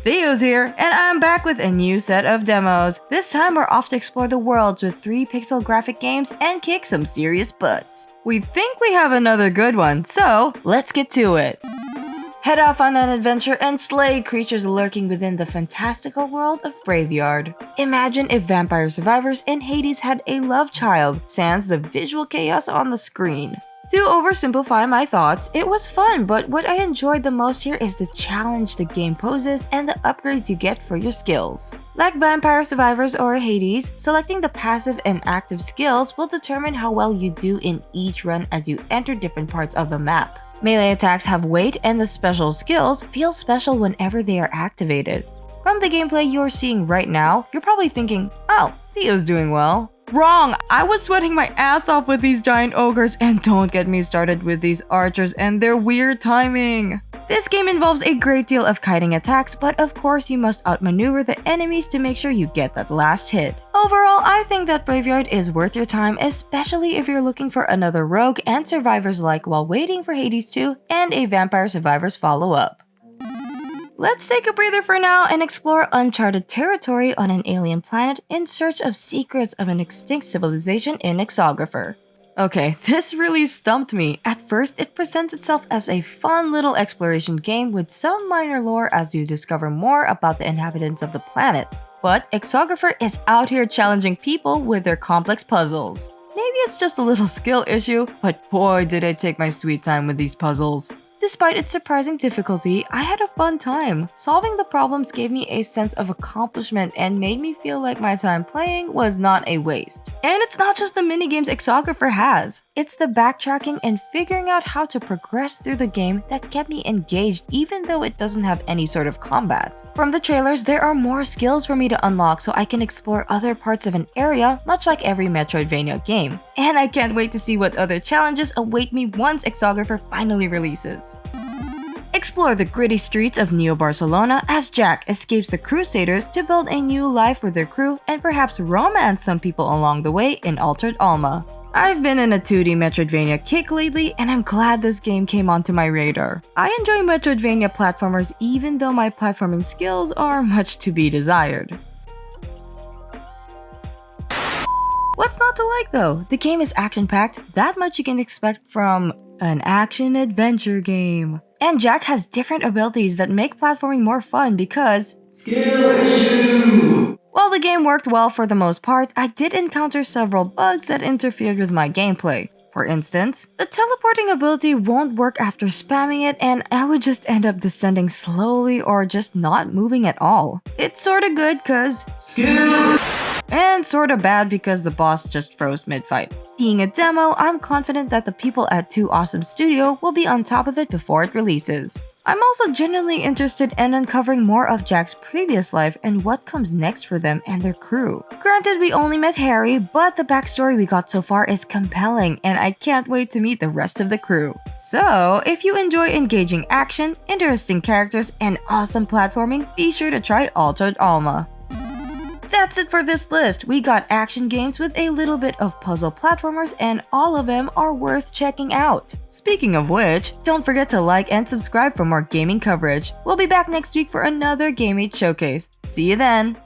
Theo's here, and I'm back with a new set of demos. This time we're off to explore the worlds with 3 pixel graphic games and kick some serious butts. We think we have another good one, so let's get to it. Head off on an adventure and slay creatures lurking within the fantastical world of Braveyard. Imagine if vampire survivors in Hades had a love child, sans the visual chaos on the screen. To oversimplify my thoughts, it was fun, but what I enjoyed the most here is the challenge the game poses and the upgrades you get for your skills. Like Vampire Survivors or Hades, selecting the passive and active skills will determine how well you do in each run as you enter different parts of the map. Melee attacks have weight and the special skills feel special whenever they are activated. From the gameplay you're seeing right now, you're probably thinking, oh, Theo's doing well. Wrong! I was sweating my ass off with these giant ogres, and don't get me started with these archers and their weird timing. This game involves a great deal of kiting attacks, but of course you must outmaneuver the enemies to make sure you get that last hit. Overall, I think that Braveyard is worth your time, especially if you're looking for another rogue and survivors like while waiting for Hades 2 and a Vampire Survivors follow-up. Let's take a breather for now and explore uncharted territory on an alien planet in search of secrets of an extinct civilization in Exographer. Okay, this really stumped me. At first, it presents itself as a fun little exploration game with some minor lore as you discover more about the inhabitants of the planet. But Exographer is out here challenging people with their complex puzzles. Maybe it's just a little skill issue, but boy did I take my sweet time with these puzzles. Despite its surprising difficulty, I had a fun time. Solving the problems gave me a sense of accomplishment and made me feel like my time playing was not a waste. And it's not just the minigames Exographer has. It's the backtracking and figuring out how to progress through the game that kept me engaged even though it doesn't have any sort of combat. From the trailers, there are more skills for me to unlock so I can explore other parts of an area, much like every Metroidvania game. And I can't wait to see what other challenges await me once Exographer finally releases. Explore the gritty streets of Neo Barcelona as Jack escapes the Crusaders to build a new life with their crew and perhaps romance some people along the way in Altered Alma. I've been in a 2D Metroidvania kick lately, and I'm glad this game came onto my radar. I enjoy Metroidvania platformers even though my platforming skills are much to be desired. What's not to like though? The game is action-packed, that much you can expect from an action-adventure game. And Jack has different abilities that make platforming more fun because skill issue! While the game worked well for the most part, I did encounter several bugs that interfered with my gameplay. For instance, the teleporting ability won't work after spamming it and I would just end up descending slowly or just not moving at all. It's sorta good cause skill, and sorta bad because the boss just froze mid-fight. Being a demo, I'm confident that the people at 2 Awesome Studio will be on top of it before it releases. I'm also genuinely interested in uncovering more of Jack's previous life and what comes next for them and their crew. Granted, we only met Harry, but the backstory we got so far is compelling and I can't wait to meet the rest of the crew. So, if you enjoy engaging action, interesting characters, and awesome platforming, be sure to try Altered Alma. That's it for this list. We got action games with a little bit of puzzle platformers and all of them are worth checking out. Speaking of which, don't forget to like and subscribe for more gaming coverage. We'll be back next week for another Game8 Showcase. See you then!